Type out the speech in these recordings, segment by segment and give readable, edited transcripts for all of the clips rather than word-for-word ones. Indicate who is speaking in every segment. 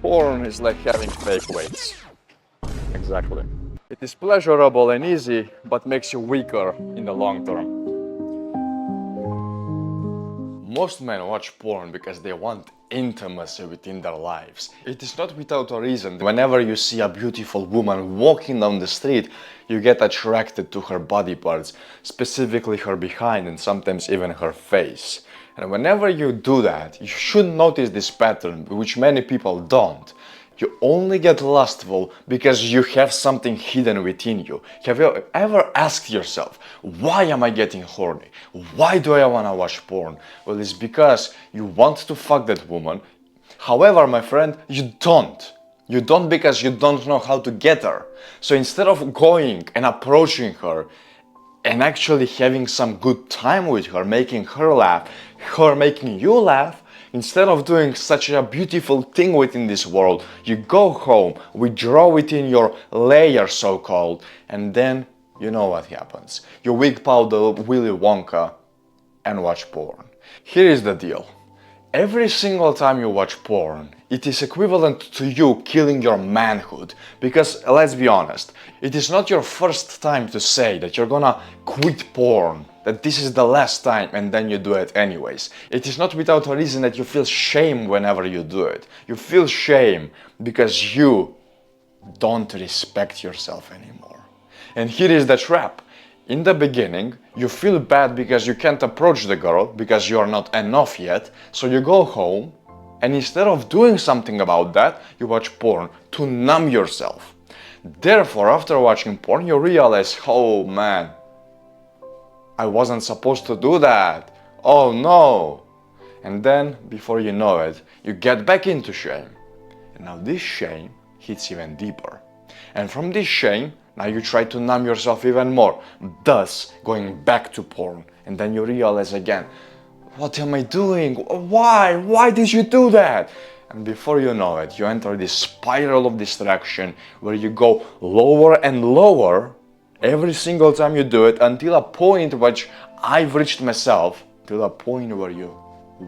Speaker 1: Porn is like having fake weights. Exactly. It is pleasurable and easy, but makes you weaker in the long term. Most men watch porn because they want intimacy within their lives. It is not without a reason. Whenever you see a beautiful woman walking down the street, you get attracted to her body parts, specifically her behind and sometimes even her face. And whenever you do that, you should notice this pattern, which many people don't. You only get lustful because you have something hidden within you. Have you ever asked yourself, why am I getting horny? Why do I want to watch porn? Well, it's because you want to fuck that woman. However, my friend, you don't. You don't because you don't know how to get her. So instead of going and approaching her and actually having some good time with her, making her laugh, her making you laugh, instead of doing such a beautiful thing within this world, you go home, withdraw within your layer so-called, and then you know what happens. You whip out the Willy Wonka and watch porn. Here is the deal. Every single time you watch porn, it is equivalent to you killing your manhood. Because, let's be honest, it is not your first time to say that you're gonna quit porn, that this is the last time, and then you do it anyways. It is not without a reason that you feel shame whenever you do it. You feel shame because you don't respect yourself anymore. And here is the trap. In the beginning, you feel bad because you can't approach the girl, because you are not enough yet, so you go home, and instead of doing something about that, you watch porn to numb yourself. Therefore, after watching porn, you realize, oh man, I wasn't supposed to do that. Oh no. And then, before you know it, you get back into shame. And now this shame hits even deeper. And from this shame, now you try to numb yourself even more, thus going back to porn. And then you realize again, what am I doing? Why? Why did you do that? And before you know it, you enter this spiral of distraction where you go lower and lower every single time you do it until a point which I've reached myself, till a point where you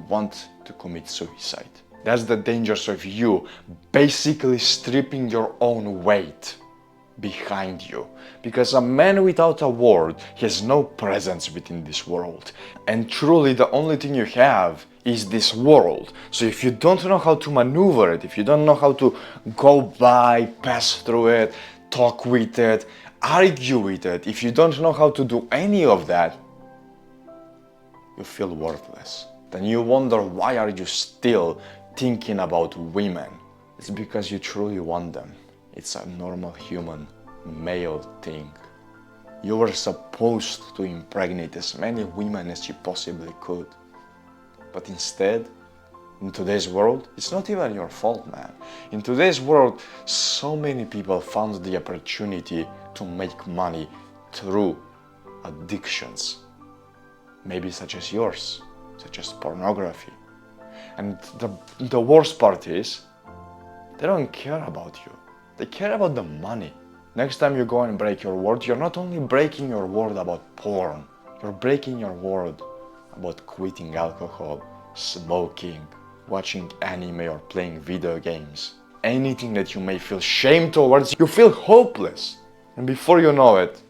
Speaker 1: want to commit suicide. That's the dangers of you basically stripping your own weight behind you, because a man without a word has no presence within this world, and truly the only thing you have is this world. So if you don't know how to maneuver it, if you don't know how to go by, pass through it, talk with it, argue with it, if you don't know how to do any of that, you feel worthless. Then you wonder, why are you still thinking about women? It's because you truly want them. It's a normal human male thing. You were supposed to impregnate as many women as you possibly could. But instead, in today's world, it's not even your fault, man. In today's world, so many people found the opportunity to make money through addictions. Maybe such as yours, such as pornography. And the worst part is, they don't care about you. They care about the money. Next time you go and break your word, you're not only breaking your word about porn, you're breaking your word about quitting alcohol, smoking, watching anime or playing video games. Anything that you may feel shame towards, you feel hopeless. And before you know it,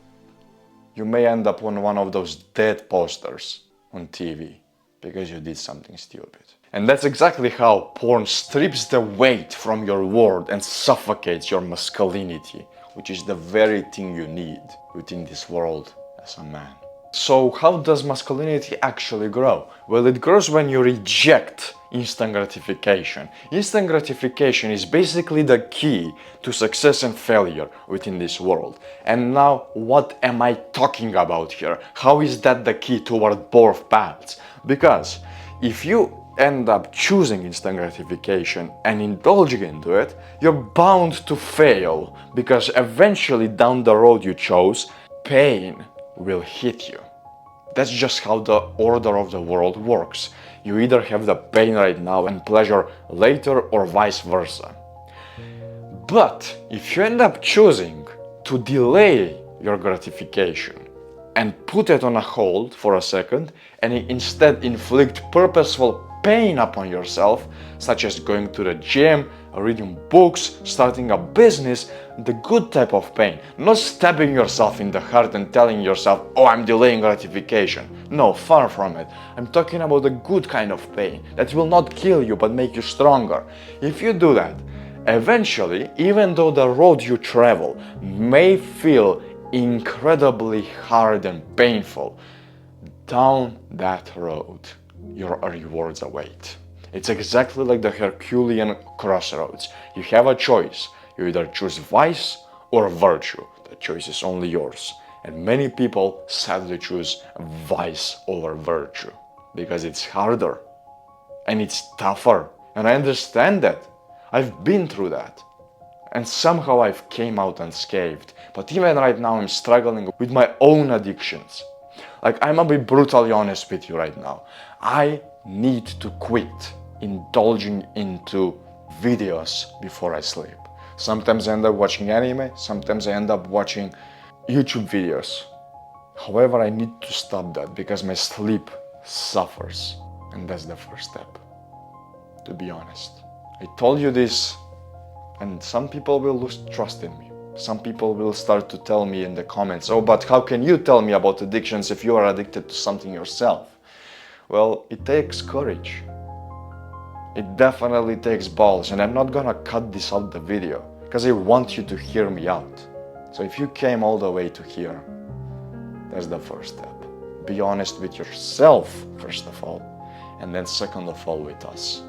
Speaker 1: you may end up on one of those dead posters on TV because you did something stupid. And that's exactly how porn strips the weight from your word and suffocates your masculinity, which is the very thing you need within this world as a man. So how does masculinity actually grow? Well, it grows when you reject instant gratification. Instant gratification is basically the key to success and failure within this world. And now, what am I talking about here? How is that the key toward both paths? Because if you end up choosing instant gratification and indulging into it, you're bound to fail, because eventually down the road you chose, pain will hit you. That's just how the order of the world works. You either have the pain right now and pleasure later, or vice versa. But if you end up choosing to delay your gratification and put it on a hold for a second, and instead inflict purposeful pain upon yourself, such as going to the gym, reading books, starting a business, the good type of pain, not stabbing yourself in the heart and telling yourself, oh, I'm delaying gratification. No, far from it. I'm talking about the good kind of pain that will not kill you but make you stronger. If you do that, eventually, even though the road you travel may feel incredibly hard and painful, down that road, your rewards await. It's exactly like the Herculean crossroads. You have a choice. You either choose vice or virtue. The choice is only yours. And many people sadly choose vice over virtue because it's harder and it's tougher. And I understand that. I've been through that. And somehow I've came out unscathed. But even right now I'm struggling with my own addictions. Like, I'm gonna be brutally honest with you right now. I need to quit indulging into videos before I sleep. Sometimes I end up watching anime, sometimes I end up watching YouTube videos. However, I need to stop that because my sleep suffers. And that's the first step, to be honest. I told you this, and some people will lose trust in me. Some people will start to tell me in the comments, oh, but how can you tell me about addictions if you are addicted to something yourself? Well, it takes courage. It definitely takes balls, and I'm not gonna cut this out the video because I want you to hear me out. So if you came all the way to here, that's the first step. Be honest with yourself, first of all, and then second of all with us.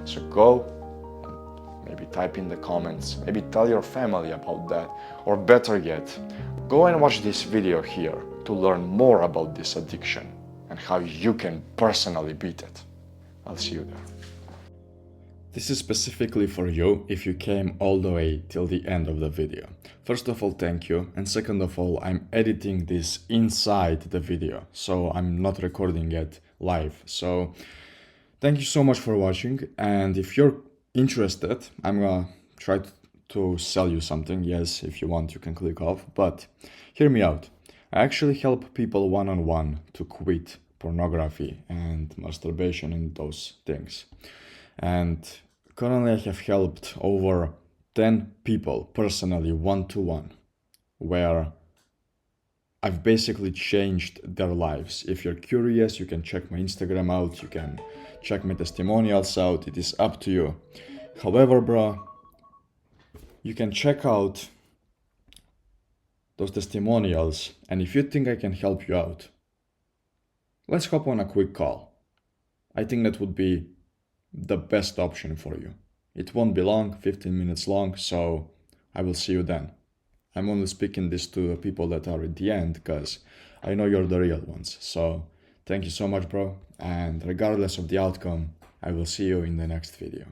Speaker 1: So go, maybe type in the comments, maybe tell your family about that, or better yet, go and watch this video here to learn more about this addiction and how you can personally beat it. I'll see you there. This is specifically for you if you came all the way till the end of the video. First of all, thank you, and second of all, I'm editing this inside the video, so I'm not recording it live. So thank you so much for watching, and if you're interested, I'm gonna try to sell you something. Yes, if you want, you can click off, but hear me out. I actually help people one-on-one to quit pornography and masturbation and those things. And currently I have helped over 10 people personally one-to-one, where I've basically changed their lives. If you're curious, you can check my Instagram out, you can check my testimonials out, it is up to you. However, bro, you can check out those testimonials, and if you think I can help you out, let's hop on a quick call. I think that would be the best option for you. It won't be long, 15 minutes long, so I will see you then. I'm only speaking this to the people that are at the end because I know you're the real ones. So thank you so much, bro, and regardless of the outcome, I will see you in the next video.